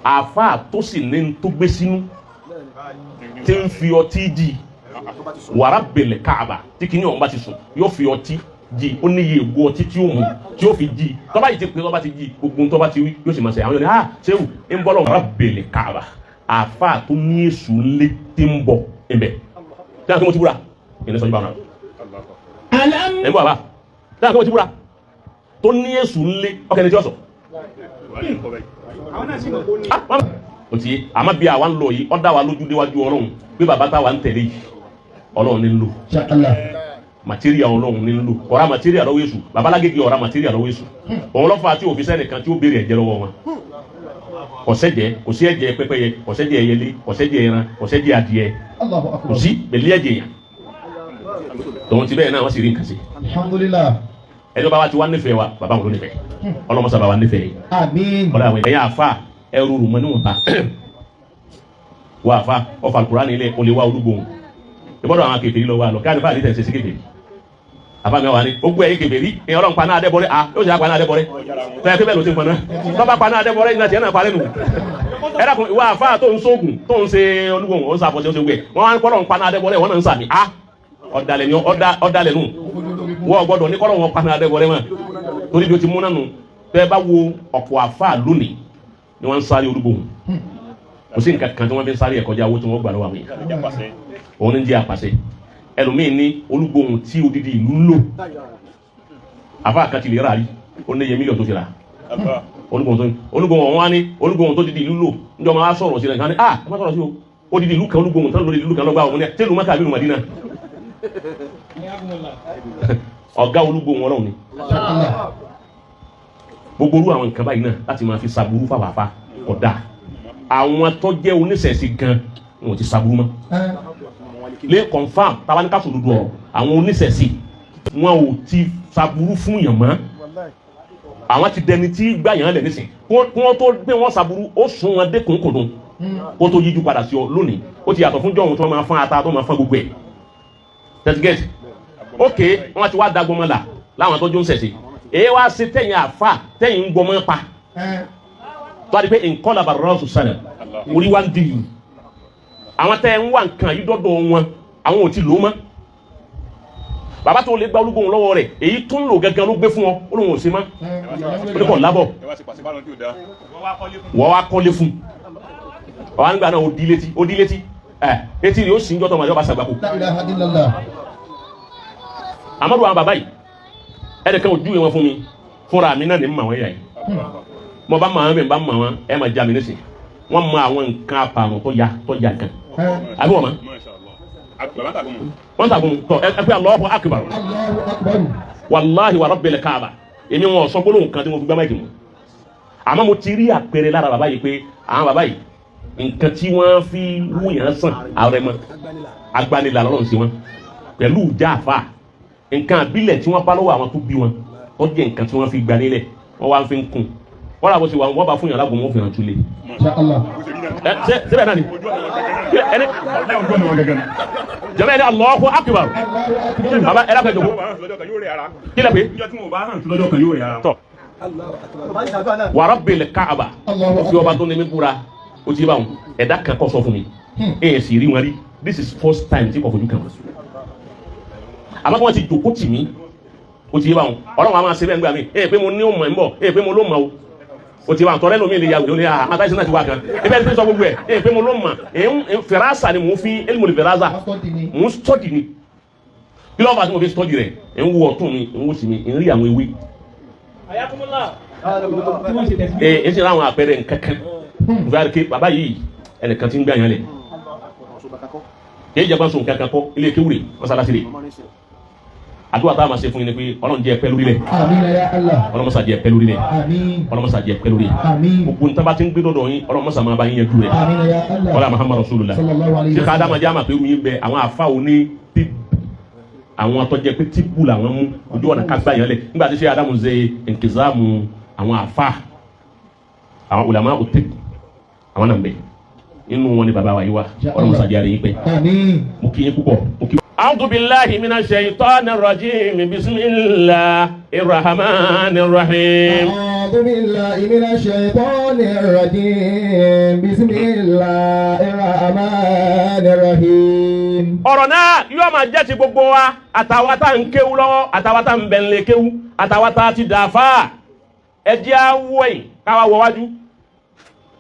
àfáà tó sì ní tó gbé sínú tí ń fi ọtí di wàrà bẹ̀lẹ̀ káàbà tí kìíní ọ̀hún bá ti sùn yóò fi ọtí di ó ní iye ègbó ọtí tí ó mú tí ó fi di tọ́ba yìí ti pè tọ́ba ti di gbogbo tọ́ba ti wí yóò sì máa ṣe àwọn yóò ní ṣéwù ń bọ́ lọ́wọ́ wàrà bẹ̀lẹ̀ káàbà àfáà tó ní èṣù ńlé tí ń bọ̀ ẹ̀bẹ̀ tí a kí mo ti búra ìní sọ́jú bá wọn. ẹ̀ ń bọ̀ àbá tí a kí mo ti búra tó ní èṣù ńlé ọkẹ́ ni tí ó sọ. o ti àmọ́ bí àwa ń lọ yìí ó dá wa lójú déwájú Ọlọ́run pé bàbá táwa ń tẹ̀lé yìí Ọlọ́run ní ń lò material Ọlọ́run ní ń lò ọ̀rá material lọ́wọ́ èṣù babalágége ọ̀rá material lọ́wọ́ èṣù òun lọ́fà àti òfìsẹ́ nìkan tí ó béèrè ẹ̀jẹ̀ lọ́wọ́ wọn ọ̀sẹ̀jẹ̀ kò sí ẹ̀jẹ̀ pẹ́pẹ́yẹ ọ̀sẹ̀jẹ̀ ẹyẹlé ọ̀sẹ̀jẹ̀ ẹran ọ̀sẹ̀jẹ̀ adìẹ kò sí pẹ̀lú ẹ̀jẹ̀ yàn tòun ti bẹ́ẹ̀ náà wọ́n sì rí nǹkan sí. Alhamdulillah. ẹjọ́ bá wa ti wá nífẹ̀ẹ́ wa bàbá wọn ló nífẹ̀ẹ́ ọlọ́mọsá bá wa nífẹ̀ẹ́ Àmín. ọ̀dà àwọn ẹ̀yà àfa ẹrù rùmọ́ níwọ̀n bá wà àfa ọ̀fà Al-Qur'ani ilẹ̀ olè wa olúgbòhùn ìbọ̀dọ̀ àwọn kèfèrí lọ wa lọ káàdì fáàdì tẹ̀sí sí kèfèrí àfa mi wà ní ó gbé ẹ̀yìn kèfèrí ìyẹn Ọlọ́run paná adébọ̀rẹ́ yóò ṣe àpaná adébọ̀rẹ́ tọ́yẹ pé bẹ́ẹ̀ ló ti ń paná tọ́ba paná adébọ̀rẹ́ ìgbà tiẹ̀ náà parẹ́ nù ẹ dákun ìwà àfa tó ń sóògùn tó ń ṣe olúgbòhùn ó ń sàfọ̀ṣẹ́ ó ṣe gbẹ wọ́n wá ń kọ́lọ̀ ń paná adébọ̀rẹ́ wọ́n náà ń sàmì ọ̀dàlẹ̀ nù wọ́n gbọ́dọ̀ ní kọ́lọ̀ wọn paná adébọ̀rẹ́ mọ́ torí bí o ti mú nánu tẹ́ bá wo ọ̀pọ̀ àfa lónìí ni wọ́n ń sáré olúgbòhùn kò sí nǹkan kan tí wọ́n fi ń sáré ẹ̀kọ́jà owó tí wọ́n gbà lọ́wọ́ àwọn yìí òun ní jẹ́ àpàṣẹ ẹlòmíín ní olúgbòhùn tí odidi ìlú ń lò àfa kan ti lè rà rí ó ní iye mílíọ̀nù tó ti rà olúgbòhùn wọn wá ní olúgbòhùn tó didi ìlú lò níjọ́ máa sọ̀rọ̀ sí rẹ̀ nǹkan ní ẹ má sọ̀rọ̀ sí o odidi ìlú kan olúgbòhùn tán lórí ìlú kan lọ́gbà òun ní tẹ́lu Mákà àbí Mádínà ọ̀gá olúgbòhùn Ọlọ́run ni gbogbo orú àwọn nǹkan báyìí náà láti máa fi saburú fàfàfà ọ̀dà àwọn tó jẹ́ oníṣẹ̀ṣe gan wọn ò ti saburú mọ́ lé confam táwa ní ká sọ dúdú ọ̀rọ̀ àwọn oníṣẹ̀ṣe wọn ò ti saburú fún yàn mọ́ àwọn ti dẹni tí gbà yàn lẹ̀ nísìn wọ́n tó gbé wọn saburú ó sún wọn dẹ́kun kò dùn kó tó yíjú padà sí ọ lónìí ó ti yàtọ̀ fún jọ̀hún tí wọ́n máa fán ata tó máa fán gbogbo ẹ̀ tẹ̀sígẹ́tì ok wọ́n ti wá dagbọ́n la láwọn tó jó ń ṣẹ̀ṣe èyí wá sí tẹ̀yìn àfa tẹ̀yìn ń gbọmọ pa tó a di pé nǹkan làbà rọ́ọ̀sù sálẹ̀ orí wa ń di yìí àwọn tẹ̀ ń wá nǹkan yìí dọ́dọ̀ wọn àwọn ò ti lò ó mọ́ bàbá tó lè gba olúgbòhùn lọ́wọ́ rẹ̀ èyí tó ń lò gẹ́gẹ́ ló gbé fún ọ ó lóun ò sí mọ́ ó ní kò lábọ̀ wọ́n wá kọ́lé fún ọ̀hán nígbà náà ó dí létí etí rẹ̀ ó sì ń jọ́tọ̀ màjọba sàgbàkú amadu àwọn bàbá yìí ẹ̀ẹ́dẹ̀kan ojú wọn fún mi fúnra mi náà ní mọ̀ wọ́n yà yìí mo bá mọ̀ wọn bẹ́ẹ̀ bá mọ̀ wọn ẹ̀ máa já mi nísìn wọ́n mọ àwọn nǹkan apààrùn tó ya kan àbí wọ́n mọ̀ wọ́n tàgùn tọ́ ẹ pé Allahu akbar wàláhi wa rabbil Kaaba èmi wọn sọ gbólóhùn kan tí mo fi gbá máìkì mu àmọ́ mo ti rí àpẹẹrẹ lára bàbá yìí pé àwọn bàbá yìí nǹkan tí wọ́n fi wúyàn sàn ààrẹ mọ́ agbanilà lọ́rùn sí wọn pẹ̀lú ìjà àfà nǹkan àbílẹ̀ tí wọ́n bá lọ́wọ́ àwọn tó bí wọn ó jẹ́ nǹkan tí wọ́n fi gba nílẹ̀ wọ́n wá fi ń kún wọ́n rà bó ti wà wọ́n bá fún yàrá gbòmọ́ fi hàn túlé. sẹ́bẹ̀ náà ni ẹni jẹ́bẹ̀ ẹni Allahu akbar bàbá ẹ̀rọ kan jòkó kí lè pé tọ́ wa rabbil Kaaba fi ọba tó ní mi búra ó ti bá wọn ẹ̀dá kan kọ́ sọ fún mi ẹ̀ sì rí wọn rí this is first time tí kò fojú kan àmọ́ kí wọ́n ti jòkó tì mí ó ti yé báwọn ọlọ́run a máa ṣe bẹ́ẹ̀ nígbà mi pé mo ní ó mọ̀ ń bọ̀ pé mo ló mọ̀ o ti báwọn tọ́lẹ́ lómi lè yàwó lórí àtàìsí náà ti wá kan ibẹ̀ ti sọ gbogbo ẹ̀ pé mo ló mọ̀ fẹ̀rásà ni mò ń fi elmo fẹ̀rásà mò ń stọ́dì ni kí ló bá tí mo fi stọ́dì rẹ̀ ń wo ọ̀tún mi ń wo sí mi ń rí àwọn ewé ẹ ṣe láwọn àpẹẹrẹ nkankan nfẹ́ ké bàbá yìí ẹnìkan ti ń gbé àyàn lẹ̀ kéèjì jẹ́ bá ń sọ nǹkan kan kọ́ ilé kéwúrè mọ́sálásí rẹ̀ àdúrà tá a máa ṣe fún yín ni pé ọlọ́run jẹ́ pẹ́ lórí rẹ̀ ọlọ́run mọ́sá jẹ́ pẹ́ lórí rẹ̀ ọlọ́run mọ́sá jẹ́ pẹ́ lórí rẹ̀ gbogbo níta bá ti ń gbé dọ̀dọ̀ yín ọlọ́run mọ́sá máa bá yín yanjú rẹ̀ wala Muhammadu Rasulullah ṣé ká dá máa jẹ́ àmà pé irú yín bẹ àwọn àfa òní àwọn atọ́jẹ́ pé tíbù làwọn mú ojú ọ̀nà ká gbá yẹn lẹ̀ nígbà tí ṣé Adamu ṣe nkizamu àwọn àfa àwọn ulama òtẹ́ àwọn náà ń bẹ inú wọn ni bàbá wa yìí wá ọlọ́run mọ́sá jẹ́ àrẹ yín pẹ́ mo kí yín púpọ̀ mo kí. أعوذ بالله من الشيطان الرجيم بسم الله الرحمن الرحيم أعوذ أعوذ بالله من الشيطان الرجيم بسم الله الرحمن الرحيم. ọ̀rọ̀ náà yóò máa jẹ́ ti gbogbo wa àtàwọn tá ń kéwú lọ́wọ́ àtàwọn tá ń bẹ̀lẹ̀ kéwú àtàwọn tá ti dàáfà ẹ jẹ́ àwọ̀yìn káwa wọ wájú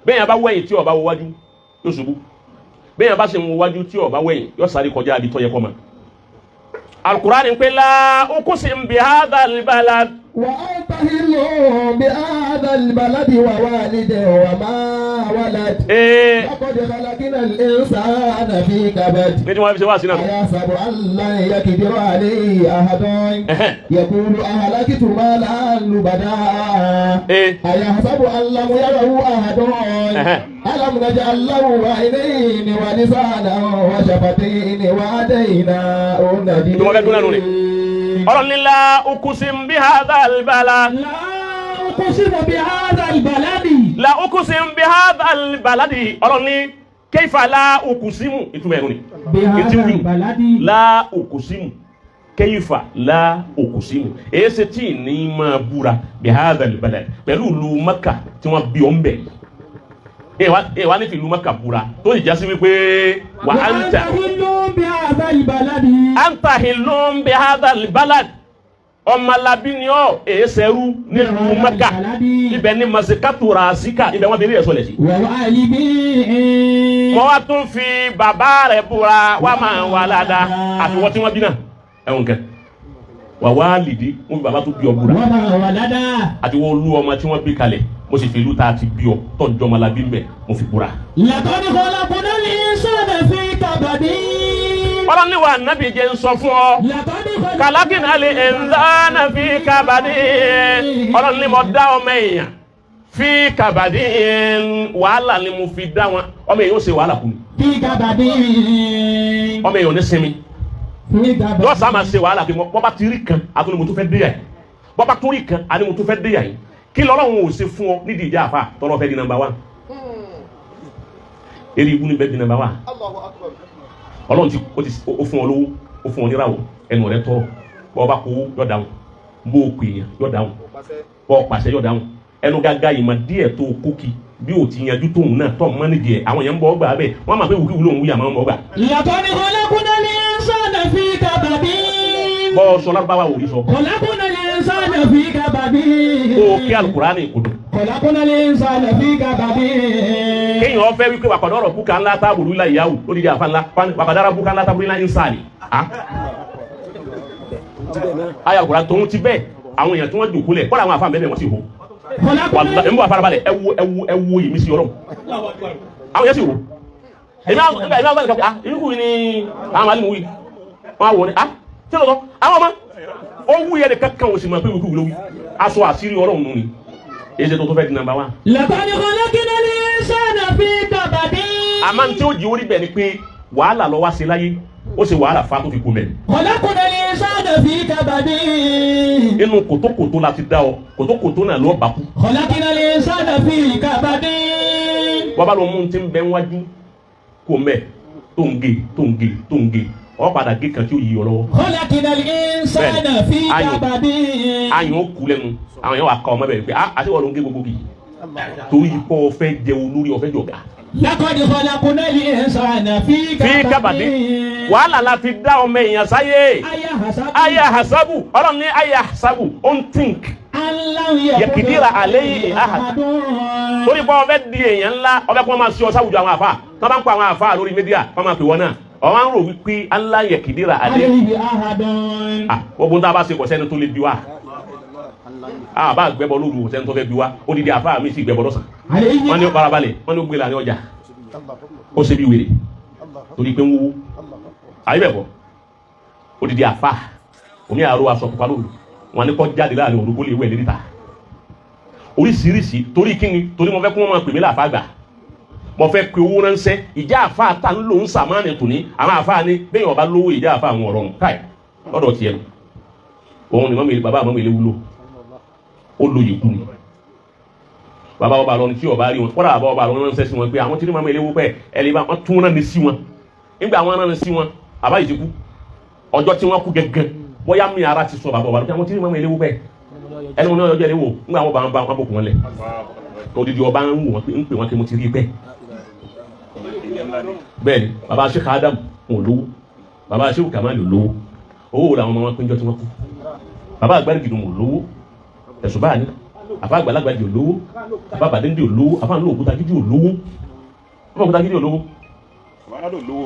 bẹ́ẹ̀ yẹn bá wẹ̀yìn tí ó bá wọ wájú yóò ṣubú bẹ́ẹ̀ yẹn bá sì ń wọ wájú tí ó bá wẹ̀yìn yóò sáré kọjá àbí tó yẹ kó ma. Al-Qur'an ń pè la uqsim bi hadha al-balad. وأنت حل بهذا البلد ووالد وما ولد لقد خلقنا الإنسان في كبد أيحسب أن لن يقدر عليه أحد يقول أهلكت مالا لبدا أيحسب أن لم يره أحد ألم نجعل له عينين ولسانا وشفتين وهديناه النجدين. Ọlọ́nilá ukusim bí hadha albalad. La ukusim bí hadha albaladi. La ukusim bí hadha albaladi. Ọlọ́ni kayfa la ukusimu ìtumọ̀ ẹ̀rọ ni. Bí hadha albaladi. La ukusimu kayfa la ukusimu. Èyí ṣe tí ní máa búra bí hadha albalad pẹ̀lú ìlú Maka tí wọ́n bí ọ́n bẹ̀. Wá ní fi ìlú Maka búra tó lè jásí wípé wà á ń tà. Anta hilum bi hadha albalad ọmọlábí ni ọ èsẹrú nílùú Mẹ́kà ibẹ̀ ni masikatu rasika ibẹ̀ wọn fi rí ẹsọ lẹ sí. mo wá tún fi bàbá rẹ̀ búra wà máa wà ládàá àti wọ́n tí wọ́n bí náà ẹ̀wọ̀n kẹ́ wà wá lìdí mo fi bàbá tó bí ọ búra àti wọ́n olú ọmọ tí wọ́n bí kalẹ̀ mo sì fi ìlú tá a ti bí ọ tọ́jú ọmọlábí ń bẹ̀ mo fi búra. laqad khalaqnal insana fi kabad. Ọlọ́ni wa nábì jẹ́ ń sọ fún ọ. Khalaqnal insana fi kabad. Ọlọ́ni mo dá ọmọ èèyàn fi kabad. Wàhálà ni mo fi dá wọn. Ọmọ èèyàn ó ṣe wàhálà kù. Fi kabad. Ọmọ èèyàn ò ní sinmi. Yóò sá máa ṣe wàhálà kí wọ́n bá ti rí kan àti ni mo tún fẹ́ dé yà yìí. Bọ́ bá tún rí kan àti ni mo tún fẹ́ dé yà yìí. Kí l'Ọlọ́run ò ṣe fún ọ nídìí ìjà àfa tọ́lọ́ fẹ́ di number 1. Eri ibu ni bẹ́ẹ̀ di number 1. Ọlọ́run ti ó fún ọ lówó ó fún ọ níràwọ̀ ẹnu rẹ tọrọ bọ́ bá kó yọ̀ dáhùn bó o pè yàn yọ̀ dáhùn bọ́ ọ pàṣẹ yọ̀ dáhùn ẹnu gágá yìí mà díẹ̀ tó kókì bí o ti yanjú tóun náà tọ́ mọ́ nídìí ẹ̀ àwọn yẹn ń bọ́ ọgbà bẹ́ẹ̀ wọ́n máa fẹ́ wùkí wúlò ń wúyà máa ń bọ́ ọgbà. laqad khalaqnal insana fi kabad. bọ́ sọ lárúbáwá wò yí sọ. khalaqnal insana fi kabad. o kí Al-Qur'ani kodo. khalaqnal insana fi kabad. kéèyàn fẹ́ wípé wàkàdọ́rọ̀ búkà ńlá táàbùrú ilá ìyáwó lórí ìdí àfa ńlá wàkàdára búkà ńlá táàbùrú ilá ìsáàlì. ayé Al-Qur'ani tóun ti bẹ́ẹ̀ àwọn èèyàn tí wọ́n jòkó lẹ̀ kọ́ra àwọn àfa mẹ́lẹ̀ wọ́n sì hó. wàlúùdà ń bọ̀ àfarabalẹ̀ ẹ wo yìí mi sí ọlọ́run àwọn yẹn sì wò èmi àwọn bá nìkan ìlú kù ní àwọn àlùmọ̀ wí wọn wò ní tí lọ́tọ̀ àwọn ọmọ ó wú yẹn nìkan kan ò sì máa pé wíkú wílówí aṣọ àṣírí ọlọ́run nù ni èyí ṣe tó fẹ́ di nàmbà 1. laqad khalaqnal insana fi kabad. àmọ́ ní tí ó di orí bẹ̀ ni pé wàhálà lọ wá sí láyé ó ṣe wàhálà fa tó fi kú mẹ́. khalaqnal insana fi kabad. inú kòtókòtó la ti dá ọ kòtókòtó náà ló bá kú. khalaqnal insana fi kabad. wọ́n bá lọ mú ti ń bẹ wájú kó mẹ́ tó ń gé ọ padà gé kan tí ó yí ọ lọ́wọ́. khalaqnal insana fi kabad. ayùn ó kú lẹ́nu àwọn yẹn wà ká ọmọ bẹ̀rẹ̀ pé àti wọ́n ló ń gé gbogbo kì í torí ipò ọ̀fẹ́ jẹ olórí ọ̀fẹ́ jọ̀gá. laqad khalaqnal insana fi kabad. wàhálà la fi dá ọmọ èèyàn sáyé. aya hasabu ọlọ́run ní aya hasabu ó ń think. yẹkìdíra alẹ́ yìí ahad. torí pé ọbẹ̀ di èèyàn ńlá ọbẹ̀ kí wọ́n máa ṣe ọ sáwùjọ àwọn àfa tí wọ́n bá ń pa àwọn àfa lórí mídíà wọ́n máa pè wọ́n náà ọwọ́ ń rò wípé Allah yẹkìdíra alẹ́ yìí ahad. gbogbo ń tá a bá ṣe kọ̀ sẹ́ni tó lè bí wa bá gbẹ́bọ lóru sẹ́ni tó fẹ́ bí wa ó di àfa mi sì gbẹ́bọ lọ́sàn. wọ́n ní ó farabalẹ̀ wọ́n ní ó gbé la ní ọjà ó ṣe bí wèrè torí pé ń wúwo àyè bẹ̀ bọ̀ ó di àfa omi àrò aṣọ pupa lóru wọ́n ní kọ́ jáde láàrin òru kó lè wẹ̀ léríta oríṣiríṣi torí kíni torí mo fẹ́ kí wọ́n máa pè mí láàfà gbà mo fẹ́ pe owó ránṣẹ́ ìjà àfa ta ń lò ń sàmánì tòní àwọn àfa ni bẹ́ẹ̀ ọba lówó ìjà àfa àwọn ọ̀rọ̀ káì lọ́dọ̀ tiẹ̀ òun ni bàbá àmọ́ mi lè wúlò ó lo yìí kú ni bàbá ọba lọ ní tí ọba rí wọn kọ́dà bàbá ọba lọ ránṣẹ́ sí wọn pé àwọn tí ní màmá ilé wó pẹ́ ẹ̀lẹ́bà wọn tún rán ni sí wọn nígbà wọn rán ni sí wọn àbá yìí ti kú ọjọ́ tí wọ́n kú gẹ́gẹ́ bóyá mi ara ti sọ bàbá ọba lọ pé àwọn tí ní màmá ilé wó pẹ́ ẹni wọn ní ọjọ́ ìwò ńgbà wọn bá wọn bò kún wọn lẹ̀ odidi ọba ń wò wọn pé ń pè wọn kí mo ti rí bẹ́ẹ̀ bẹ́ẹ̀ ni baba Sheikh Adam wọn ò lówó baba Sheikh Kamal ò lówó owó làwọn ọmọ wọn péjọ tí wọn kú baba Àgbàrígìdì ò lówó ẹ̀sùn báà ní àfa Àgbàlagbàdì ò lówó àfa Bàdéńdé ò lówó àfa ńlò Òkútagídí ò lówó àfa Òkútagídí ò lówó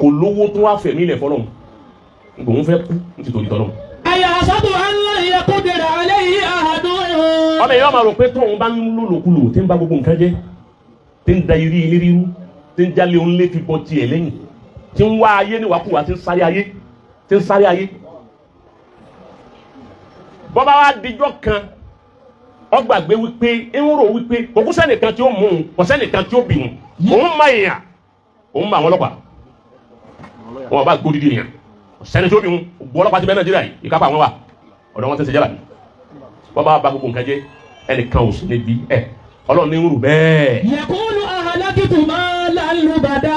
kò lówó tó wá fẹ̀mí ilẹ̀ fọlọ́run gbòun fẹ́ kú ní ti tòlí tọ́lọ́run. Ayahsabu an lan yaqdira alayhi ahadun. ọmọ èèyàn máa rò pé tóun bá ń lòlòkulò tí ń bá gbogbo nǹkan jẹ́ tí ń da irí ilé rírú tí ń jálé òun lé fi bọ́ tiẹ̀ lẹ́yìn tí ń wá ayé níwàkúwà tí ń sáré ayé bọ́bá wa dijọ́ kan ọgbàgbé wípé ń rò wípé kòkó sẹ́nìkan tí ó mú un kò sẹ́nìkan tí ó bì un òun má èèyàn òun má àwọn ọlọ́pàá wọn bá gbódìdí èèyàn sẹ́ni tí ó bì un gbọ́ ọlọ́pàá ti bẹ́ Nàìjíríà yìí ìkápá àwọn wa ọ̀dọ̀ wọn ti ń ṣe jálàbí bọ́bá bá gbogbo nǹkan jẹ́ ẹnìkan ò sí níbi Ọlọ́run ní ń rù bẹ́ẹ̀. Yaqulu ahlakitu malan lubada.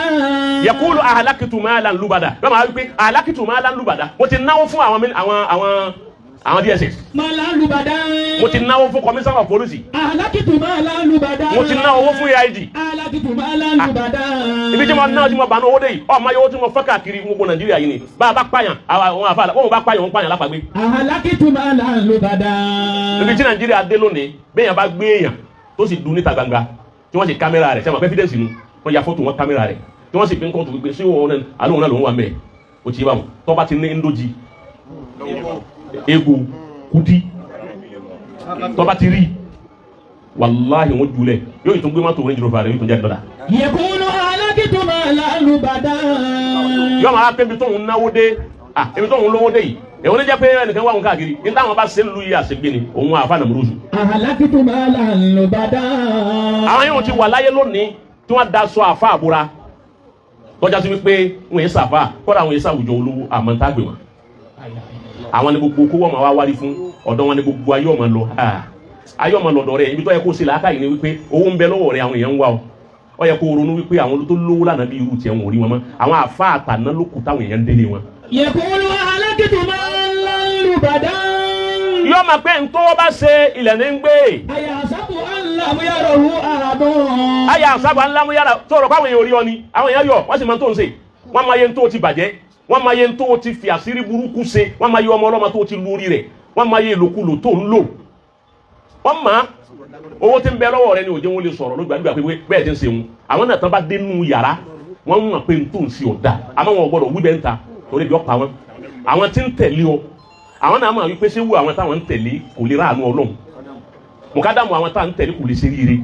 Yaqulu ahlakitu malan lubada bẹ́ẹ̀ máa wípé ahlakitu malan lubada mo ti náwó fún àwọn DSS. Malan lubada. mo ti náwó fún commissioner of police. Ahlakitu malan lubada. mo ti náwó fún AIG. Ahlakitu malan lubada. ibi tí mo náà tí mo bá ní owó dé yìí ọmọ yòówó tí mo fẹ́ káàkiri gbogbo Nàìjíríà yìí ni bá a bá pààyàn àwọn àfàlà wọn bá pààyàn wọn pààyàn lápàgbé. Ahlakitu malan lubada. ibi tí Nàìjíríà dé lónìí bẹ́ẹ̀ yẹn bá gbé èèyàn tó sì dùn níta gbangba tí wọ́n sì kámẹ́rà rẹ̀ sẹ́wọ̀n evidence nu wọ́n ya fọ́tò wọn kámẹ́rà rẹ̀ tí wọ́n sì fi ń kọ́ọ̀tù gbígbé sí òun náà alóhùn náà lòún wà mẹ́ẹ̀ o ti bá wọn tó bá ti ní ndójì ego kudi tó bá ti rí wàláhì wọn jùlẹ̀ yóò tún gbé mọ́tò Range Rover rẹ̀ yóò tún jáde lọ́dà. Yakunu ahlakitu malan lubada. yóò máa pé ibi tó ń náwó dé ibi tó ń lówó dé yìí èwo ní jẹ́ pé ẹnìkan wà wọn káàkiri ní táwọn bá ṣe ń lu yìí àṣegbè ni òun àfa Nàmúrúzù. Ahlakitu malan lubada. àwọn yóò ti wà láyé lónìí tí wọ́n daṣọ àfa àbúra tọ́já sí wípé wọ́n yẹ sàfà kọ́ra àwọn yẹ sàwùjọ olówó àmọ́ntàgbè wọn. àwọn ni gbogbo kó wọ́n máa wá wárí fún ọ̀dọ̀ wọn ni gbogbo ayé ọmọ lọ ayé ọmọ lọ́dọ̀ rẹ̀ ibi tó yẹ kó ṣe làákàyè ni wípé owó ń bẹ lọ́wọ́ rẹ̀ àwọn èèyàn ń wá ọ yẹ kó ronú wípé àwọn tó lówó lánàá bí irú tiẹ̀ wọn ò rí wọn mọ́ àwọn àfa àtàná ló kù táwọn èèyàn ń délé wọn. Yakunu ahlakitu malan lubada. yóò máa pé ntọ́ bá ṣe ilẹ̀ ní ń gbé. Ayahsabu an lam yarahu ahadun. Ayahsabu an lam yarahu tó rọ̀ káwọn èèyàn ò rí ọ ni àwọn èèyàn yọ wọ́n sì máa ń tó ń ṣe wọ́n máa yẹ ń tó ti bàjẹ́ wọ́n máa yẹ ń tó ti fi àṣírí burúkú ṣe wọ́n máa yẹ ọmọ ọlọ́mọ tó ti lórí rẹ̀ wọ́n máa yẹ ìlòkulò tó ń lò wọ́n máa owó tí ń bẹ lọ́wọ́ rẹ ni òjò wọn lè sọ̀rọ̀ ló gbàdúrà pé bẹ́ẹ̀ ti ń ṣe wọn àwọn náà tán bá dé nínú yàrá wọ́n mọ̀ pé n tó ń ṣe ọ̀dà àmọ́ wọn gbọ́dọ̀ wí bẹ́ẹ̀ ń ta torí bí ọ̀pá wọn àwọn tí ń tẹ̀lé ọ àwọn náà máa wí pé ṣé wù àwọn táwọn ń tẹ̀lé kò lè ráàánú Ọlọ́run mùkádàmù àwọn táwọn ń tẹ̀lé kò lè ṣe ríire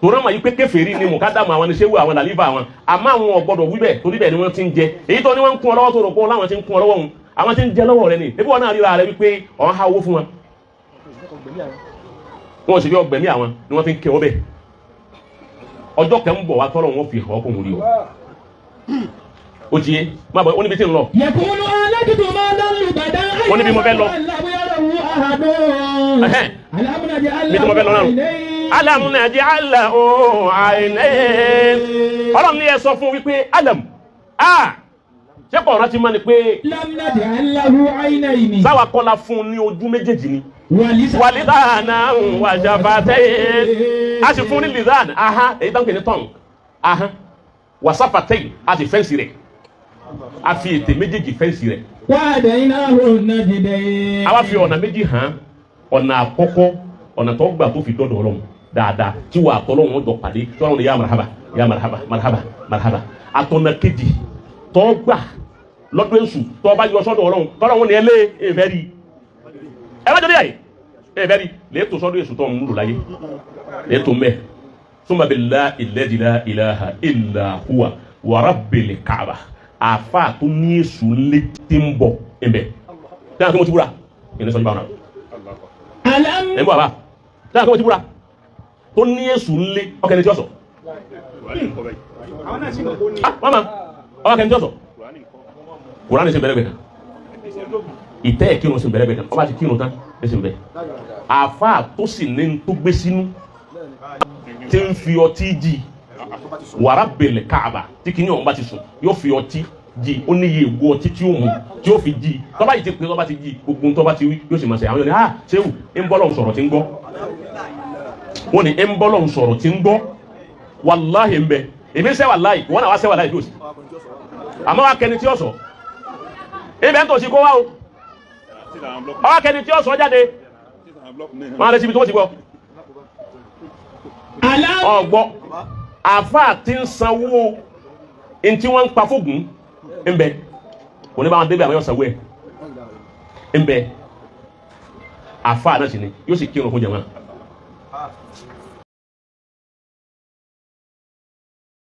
torí wọn yí pé kèfèrí ni mùkádàmù àwọn ni ṣé wù àwọn làlífà àwọn àmọ́ àwọn ò gbọ́dọ̀ wí bẹ́ẹ̀ torí bẹ́ẹ̀ ni wọ́n ti ń jẹ èyí tó ní wọ́n ń kún ọ lọ́wọ́ tó rò pé láwọn ti ń kún ọ lọ́wọ́ wọn àwọn ti ń jẹ lọ́wọ́ rẹ ni ebi wọn náà ríra rẹ wípé ọ̀hún ha owó fún wọn wọn sì fi ọgbẹ̀mí àwọn ni wọ́n fi ń kẹ́ ọ bẹ́ẹ̀ ọjọ́ kẹ́ ń bọ̀ wá tọ́lọ̀ wọn fi hàn ọkùnrin rí o ó ti yé má bọ̀ ó níbi tí ń lọ. Yakunu ahlakitu malan lubada. wọ́n níbi mo fẹ́ lọ. bí mo fẹ́ lọ náà alam naj'al lahu aynayn Ọlọ́run ní ẹ sọ fún wípé alam ṣé kò rántí mọ́ ni pé lam naj'al lahu aynayn. sáwà kọ́la fún ní ojú méjèèjì ni wàlídàánà wa shafatayn a sì fún ní lizan èyí tán kì ní tán wa shafatayn a sì fẹ́ǹsì rẹ̀ a fi ètè méjèèjì fẹ́ǹsì rẹ̀. wa hadaynahu najdayn. àwa fi ọ̀nà méjì hàn ọ̀nà àkọ́kọ́ ọ̀nà tó gbà tó fi dọ́dọ̀ Ọlọ́run dáadáa tí wà á tọ́lọ́run wọn jọ pàdé tí wọ́n ní ya marhaba ya marhaba marhaba marhaba àtọ̀nà kejì tó gbà lọ́dún èṣù tó bá yọ sọ́dọ̀ Ọlọ́run tọ́lọ́run ní ẹ lé ẹ̀fẹ́ rí ẹ bá jọ díẹ̀ ẹ̀fẹ́ rí lẹ́ẹ̀tọ́ sọ́dọ̀ èṣù tó ń lò láyé lẹ́ẹ̀tọ́ mẹ́ summa billahi alladhi la ilaha illa huwa wa rabbil Kaaba àfa tó ní èṣù lé tí ń bọ̀ ẹ̀bẹ̀ dáhùn kí mo ti búra ìrìn sọ́jú báwọn náà ẹ̀ bọ́ àbá dáhùn kí mo ti búra tó ní èṣù lé ọkẹ́ni tí ó sọ mama ọkẹ́ni tí ó sọ Kùránì sí bẹ̀rẹ̀ bẹ̀rẹ̀ ìtẹ́ ìkírun sí bẹ̀rẹ̀ bẹ̀rẹ̀ ọba ti kírun tán ní sí bẹ̀rẹ̀ àfa tó sì ní tó gbé sínú tí ń fi ọtí jì wàrà bẹ̀lẹ̀ Káàbà tí kìíní ọ̀hún bá ti sùn yóò fi ọtí jí ó ní iye ìgò ọtí tí ó mu tí ó fi jí tọ́ba yìí ti pé tọ́ba ti jí gbogbo tọ́ba ti wí yóò sì máa ṣe àwọn yóò ní ah ṣéwù ń bọ́ lọ́hùn sọ̀rọ̀ tí ń gbọ́ wọ́n ní ń bọ́ lọ́hùn sọ̀rọ̀ tí ń gbọ́ wàláhì ń bẹ èmi sẹ́ wàláhì wọ́n náà wá sẹ́ wàláhì lóòsì àmọ́ wa kẹni tí ó sọ ibẹ̀ ń tò sí kó wá o ọwọ́ kẹni tí ó sọ jáde wọ́n á lé síbi tó ti gbọ́ ọgbọ́ àfáà tí ń sanwó ntí wọ́n ń pa fóògùn ń bẹ òní bá wọn débi àwọn yóò sanwó ẹ̀ ń bẹ àfáà náà sì ni yóò sì kírun fún jàmáà